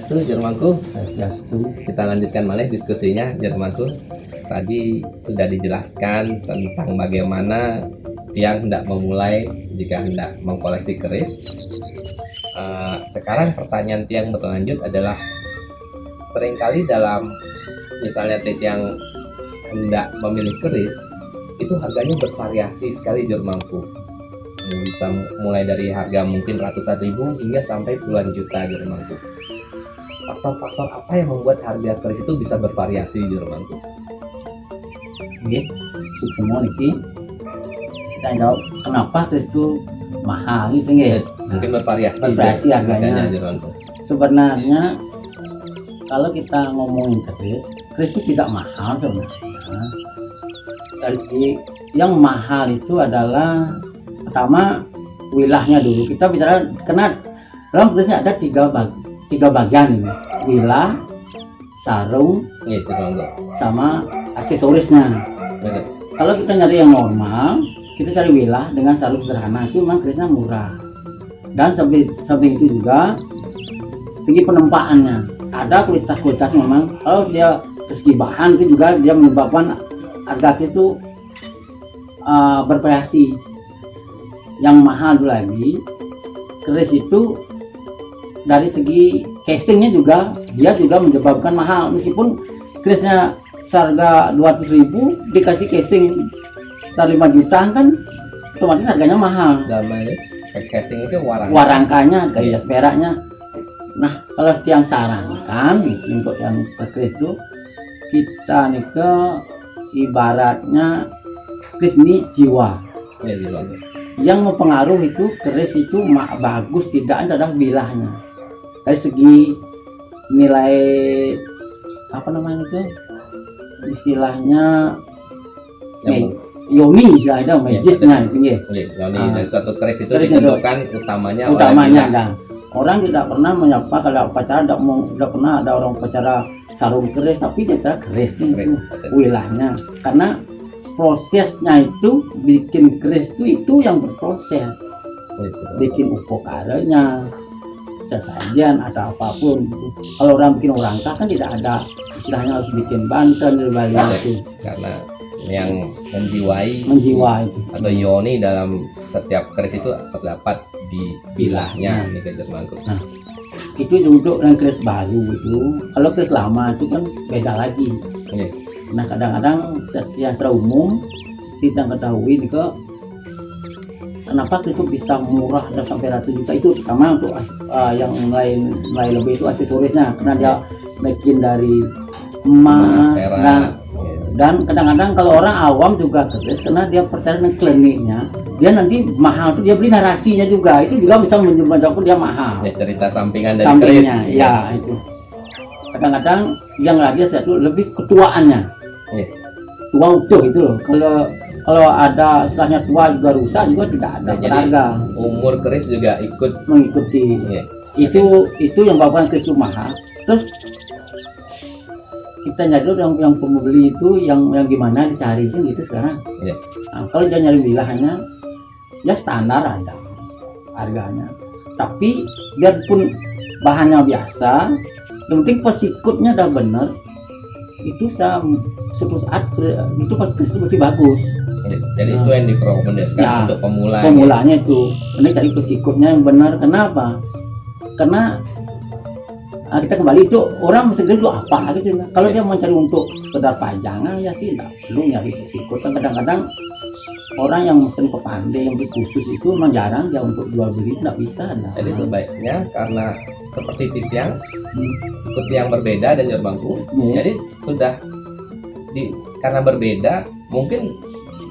Swastiastu, Jermanku. Swastiastu. Kita lanjutkan malih diskusinya, Jermanku. Tadi sudah dijelaskan tentang bagaimana tiang hendak memulai jika hendak mengkoleksi keris. Sekarang pertanyaan tiang berlanjut adalah, seringkali dalam misalnya tiang hendak memilih keris, itu harganya bervariasi sekali, Jermanku. Bisa mulai dari harga mungkin ratusan ribu hingga sampai puluhan juta, Jermanku. Faktor-faktor apa yang membuat harga keris itu bisa bervariasi, Jermanku? Oke, semua nih. Kita jawab kenapa keris itu mahal gitu ya? Mungkin bervariasi harganya, Jermanku. Sebenarnya kalau kita ngomongin keris itu tidak mahal sebenarnya. Dari segi yang mahal itu adalah pertama wilahnya dulu. Kita bicara karena dalam kerisnya ada tiga bagian ini. Wilah, sarung, Gitu, sama aksesorisnya. Betul. Kalau kita nyari yang normal, kita cari wilah dengan sarung sederhana, itu memang kerisnya murah. Dan samping itu juga segi penempaannya. Ada kualitas memang, kalau dia segi bahan itu juga dia menyebabkan harga keris itu bervariasi. Yang mahal lagi, keris itu dari segi casingnya juga dia juga menyebabkan mahal. Meskipun kerisnya seharga 200.000 dikasih casing sekitar 5 juta kan otomatis harganya mahal. Namanya casing itu warangkanya kayak jas peraknya. Nah, kalau yang sarankan untuk yang keris itu kita nih ke ibaratnya keris ini jiwa. Ya, Jermanku. Yang mempengaruhi itu keris itu bagus tidak adalah wilahnya. Dari segi nilai apa namanya itu istilahnya yoni istilahnya magisnya itu ya. Yoni dan suatu keris itu keris ditentukan utamanya dan orang tidak pernah menyapa kalau upacara tidak pernah ada orang upacara sarung keris, tapi dia keris itu wilahnya, karena prosesnya itu bikin keris itu yang berproses, bikin upokaranya, sesajian atau apapun gitu. Kalau orang bikin orangka kan tidak ada istilahnya harus bikin banten dan lain-lain itu. Karena yang menjiwai itu atau yoni dalam setiap keris itu terdapat di bilahnya, nih, Jermanku. Nah, itu duduk dengan keris baru itu. Kalau keris lama itu kan beda lagi. Nah, kadang-kadang secara umum kita ketahui nih ke kenapa keris itu bisa murah dan sampai ratusan juta itu, pertama untuk yang lain lebih itu aksesorisnya, karena dia bikin dari emas, dan kadang-kadang kalau orang awam juga keris karena dia percaya dengan kliniknya, dia nanti mahal tuh dia beli narasinya juga, itu juga bisa menyebabkan dia mahal. Ya, cerita sampingan dari keris. Ya itu. Kadang-kadang yang lagi satu lebih ketuaannya. Tua utuh itu loh. Kalau ada istilahnya tua juga rusak juga tidak ada harga. Umur keris juga ikut mengikuti. Itu yang bawaan keris itu mahal. Terus kita nyari yang pembeli itu yang gimana dicari kan gitu sekarang. Nah, kalau dia nyari wilahnya ya standar aja harganya. Tapi biarpun bahannya biasa, yang penting pesikutnya udah bener, itu suatu saat itu pasti bagus. Jadi itu yang direkomendasikan untuk pemula. Pemulanya itu, ini cari pesikutnya yang benar. Kenapa? Karena kita kembali itu orang mesti dulu apa gitu. Kalau dia mencari untuk sekedar pajangan ya sih tidak perlu nyari pesikut. Kadang-kadang orang yang mesen kepandai yang khusus itu memang jarang dia untuk jual beli, tidak bisa. Jadi sebaiknya karena seperti titiang ikut yang berbeda dan Jermanku. Jadi sudah karena berbeda mungkin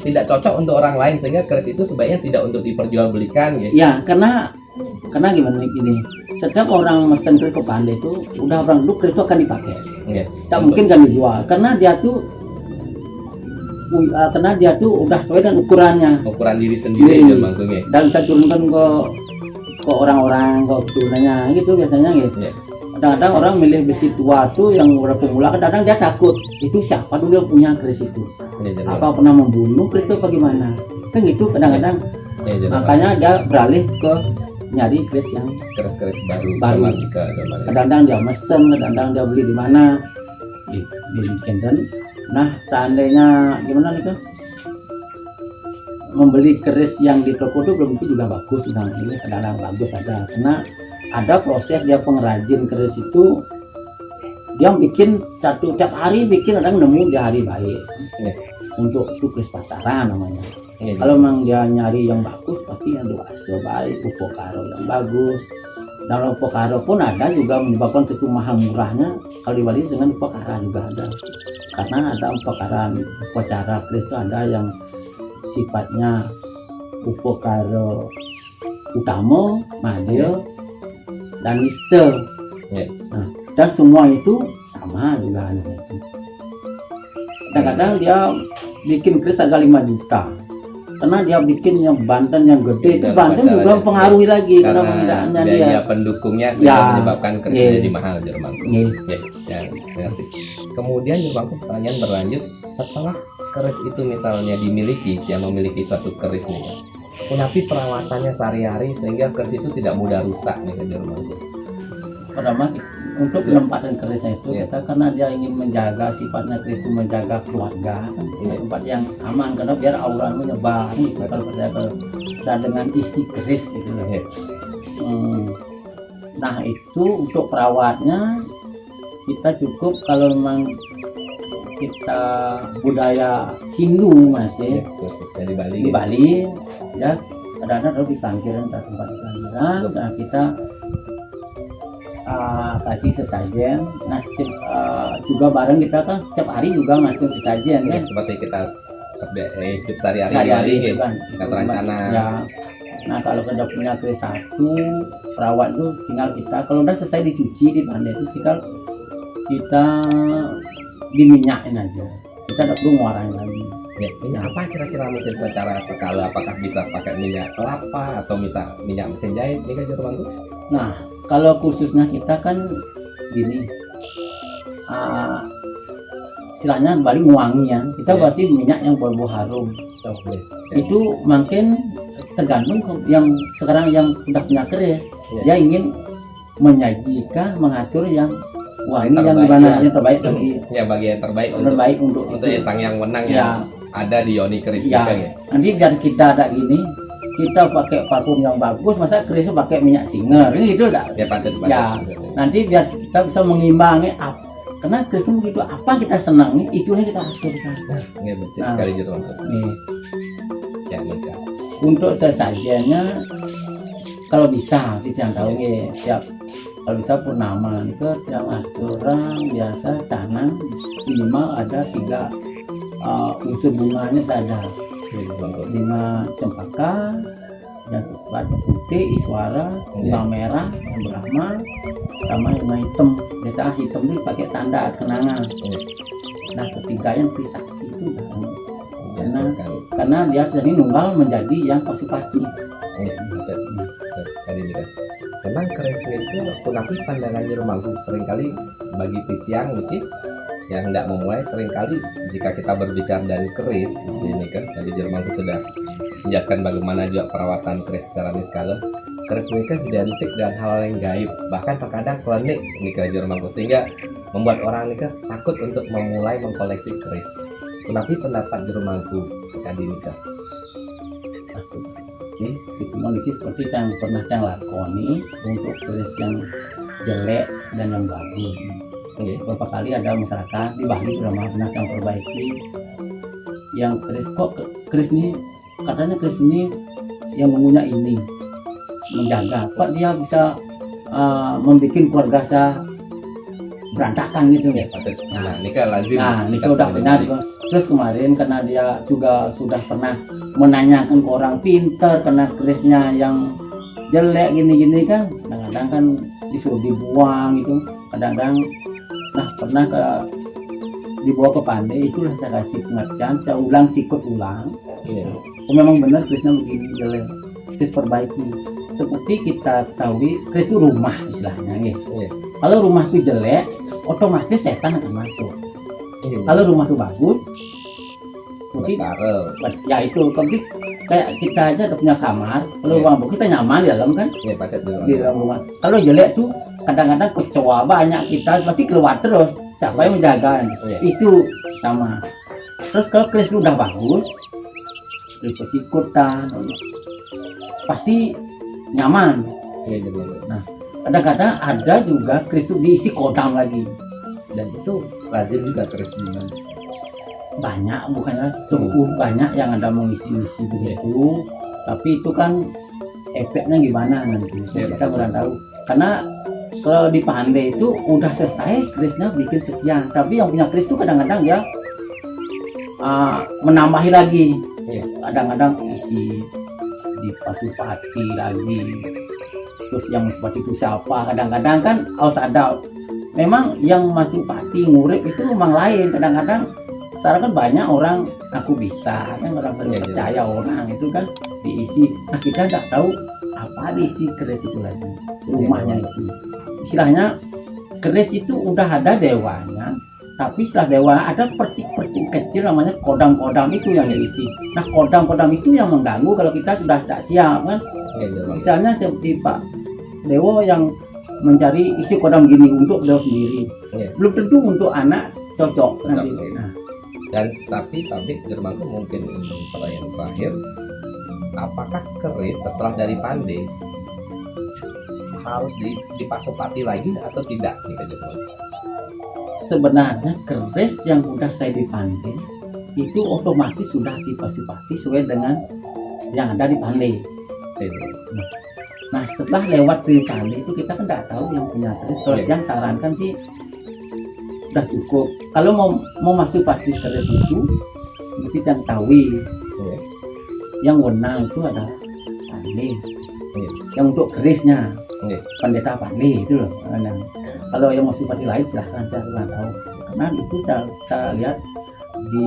tidak cocok untuk orang lain, sehingga keris itu sebaiknya tidak untuk diperjualbelikan gitu. Ya, karena gimana gini, setiap orang mesen keris kepandai itu udah orang dulu keris itu akan dipakai. Tak mungkin kan dijual karena dia tuh udah sesuai dengan ukuran diri sendiri Jermanku, dan bisa turunkan ke orang-orang ke keturunannya gitu biasanya gitu. Kadang-kadang orang milih besi tua tuh yang udah pemula, kadang-kadang dia takut itu siapa dulu yang punya keris itu, apa pernah membunuh keris itu bagaimana kan gitu kadang-kadang. Makanya dia beralih ke nyari keris yang keris baru. Baru. Ke kadang-kadang dia mesen, kadang-kadang dia beli di mana dibikin. Dan nah seandainya gimana nih, membeli keris yang di toko itu belum tentu juga bagus. Nah, ini kadang-kadang bagus ada, karena ada proses dia pengrajin keris itu, dia bikin satu tiap hari bikin, kadang nemu di hari baik. Iya. Untuk itu keris pasaran namanya. Iya, Kalau memang dia nyari yang bagus pasti yang dewasa baik, upokaro yang bagus. Dan upokaro pun ada juga menyebabkan keris mahal murahnya kalau dibanding dengan upokara juga ada. Karena ada upokara upacara keris itu ada yang sifatnya upokaro utama, madya, dan niste. Ya. Nah, dan semua itu sama juga. Kadang-kadang dia bikin keris harga 5 juta. Karena dia bikin yang Banten yang gede, itu Banten juga mempengaruhi lagi karena penggunaannya dia. biaya pendukungnya sehingga Ya. menyebabkan keris Iya. jadi mahal Jermanku. Ya, ngerti. Kemudian Jermanku pertanyaan berlanjut, setelah keris itu misalnya dimiliki, yang memiliki suatu keris nih, kenapa perawatannya sehari-hari sehingga keris itu tidak mudah rusak nih ke Jermanku? Pertama untuk penempatan kerisnya itu Ya. kita karena dia ingin menjaga sifatnya keris itu menjaga keluarga kan, Ya. tempat yang aman karena biar aura menyebar gitu kalau percaya dengan isi keris gitu loh. Ya. Nah itu untuk perawatnya kita cukup kalau memang kita budaya Hindu masih Ya, khususnya di Bali. di Bali ya, kadang-kadang harus dipanggil tempat kelahiran. Nah kita kasih sesajen. Nah juga bareng kita kan setiap hari juga ngatur sesajen Ya, kan, seperti kita hidup sehari-hari di sehari-hari Bali, itu kan kita terencana. ya. Nah kalau kita punya keris satu, perawat itu tinggal kita kalau udah selesai dicuci di pandai itu kita diminyakin aja, kita tidak perlu ngeluarin lagi. Ya, minyak apa kira-kira mungkin secara skala, apakah bisa pakai minyak kelapa atau minyak mesin jahit nih kan Jermanku? Nah kalau khususnya kita kan gini, istilahnya Bali nguangi ya, kita Ya. pasti minyak yang berbau harum. Oh, ya. Itu makin tergantung yang sekarang yang sudah punya keris, Ya. dia ingin menyajikan, mengatur yang wangi yang Terbaik, dimana ya. yang terbaik bagi Ya, bagian terbaik terbaik untuk untuk itu. sang yang menang Ya, yang ada di Yoni Keris Ya. juga ya. nanti biar kita ada gini, kita pakai parfum yang bagus, masa kerisnya pakai minyak singer, gitu dah. Ya, patut. Ya. Nanti biar kita bisa mengimbangi karena keris itu begitu apa kita senangi itu yang kita aturkan. Ya, betul Nah. sekali Jermanku. Nih, Ya, nikah. untuk sesajennya kalau bisa kita yang tahu ya, siap. Kalau bisa purnama itu yang aturan biasa canang minimal ada 3 unsur bunganya sadar, Ya, Jermanku. 5 cempaka yang sifatnya putih, iswara, bunga merah, yang Brahma, sama yang hitam. Biasa hitam itu pakai sandal kenangan. Ya. Nah ketiganya Trisakti itu Karena karena dia jadi nunggal menjadi yang Pasupati. betul sekali juga. Memang keris itu kunapi pandangan Jermanku seringkali bagi titiang gitu yang hendak memulai, seringkali jika kita berbicara dari keris ini kan dari Jermanku sudah menjelaskan bagaimana juga perawatan keris secara niskala. Keris ini kan identik dengan hal yang gaib, bahkan terkadang klinik nikah Jermanku, sehingga membuat orang nikah takut untuk memulai mengkoleksi keris. Kenapa pendapat Jermanku sekali nikah? Semua itu seperti yang pernah yang lakoni untuk keris yang jelek dan yang bagus. Oke. Beberapa kali ada masyarakat di Bali sudah pernah yang perbaiki yang keris, kok keris ini katanya keris ini yang mempunyai ini menjaga, kok dia bisa membuat keluarga saya berantakan gitu ya. Nah, nikah lazim. Nah, ini udah benar. Terus kemarin karena dia juga sudah pernah menanyakan ke orang pintar karena kerisnya yang jelek gini-gini kan, kadang-kadang kan disuruh dibuang gitu, kadang-kadang nah pernah dibawa ke pandai, itulah saya kasih pengertian, saya ulang sikut ulang. Iya. Oh, memang benar kerisnya begini jelek, terus perbaiki. Seperti kita ketahui keris itu rumah istilahnya ya. Iya. Kalau rumah itu jelek, otomatis setan akan masuk. Iya. Kalau rumah itu bagus, seperti Taruh. ya itu seperti kayak kita aja udah punya kamar, kalau Iya. ruang bawah kita nyaman di dalam kan, Ya padat dulu. di dalam rumah. Kalau jelek tuh kadang-kadang kecoa banyak, kita pasti keluar terus. Siapa yang menjaga? Iya. Itu sama. Terus kalau keris udah bagus, keris ikutan, pasti nyaman. Iya Jermanku. Kadang-kadang ada juga keris itu diisi kodam lagi, dan itu Lazim juga keris gimana? banyak, bukannya cukup banyak yang ada mengisi-isi begitu, tapi itu kan efeknya gimana nanti Ya, kita kurang tahu, karena kalau di Pandai itu udah selesai kerisnya bikin sekian, tapi yang punya keris itu kadang-kadang ya menambahi lagi. Iya. Kadang-kadang isi di Pasupati lagi, terus yang Pasupati itu siapa, kadang-kadang kan harus ada, memang yang Masupati ngurip itu memang lain. Kadang-kadang sekarang kan banyak orang aku bisa kan, orang Iya, iya. percaya orang itu kan diisi. Nah kita nggak tahu apa diisi keris itu lagi, rumahnya itu istilahnya keris itu udah ada dewanya, tapi setelah dewa ada percik-percik kecil namanya kodam-kodam itu yang diisi. Nah kodam-kodam itu yang mengganggu kalau kita sudah tidak siap kan. Iya Jermanku. Misalnya seperti Pak Dewo yang mencari isi kodam gini untuk beliau sendiri, Iya. belum tentu untuk anak cocok nanti. Cocok, iya. Nah, Dan tapi Jermanku mungkin pertanyaan terakhir, apakah keris setelah dari Pandai harus dipasupati lagi atau tidak nih Jermanku? sebenarnya keris yang udah saya dipandai itu otomatis sudah dipasupati sesuai dengan yang ada di Pandai. Iya. Nah setelah lewat di Pandai itu kita kan tidak tahu yang punya keris. Kalau Iya. yang sarankan sih udah cukup. Kalau mau masuk pasti keris itu seperti yang tawi, Iya. yang wenang itu adalah Pandai. Iya. Yang untuk kerisnya Iya. pendeta Pandai itu loh. Nah, kalau yang masuk pati lain silahkan, saya kurang tahu. Karena itu saya lihat di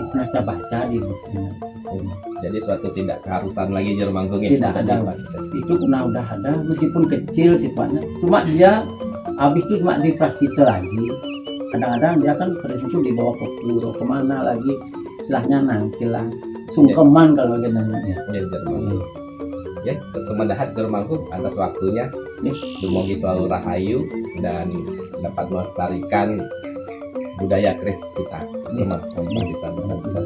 pernah baca di bukunya. Jadi suatu tidak keharusan lagi Jermanku Tidak ada. Itu pernah udah ada meskipun kecil sifatnya, cuma dia habis itu cuma diprasite lagi. Kadang-kadang dia kan keris itu dibawa ke peluru kemana lagi, istilahnya nangkilan sungkeman kalau dia namanya. Ya Jermanku. Ya, semedahat Jermanku atas waktunya. Ya. Dumugi selalu rahayu dan dapat melestarikan budaya keris kita. Semua bisa.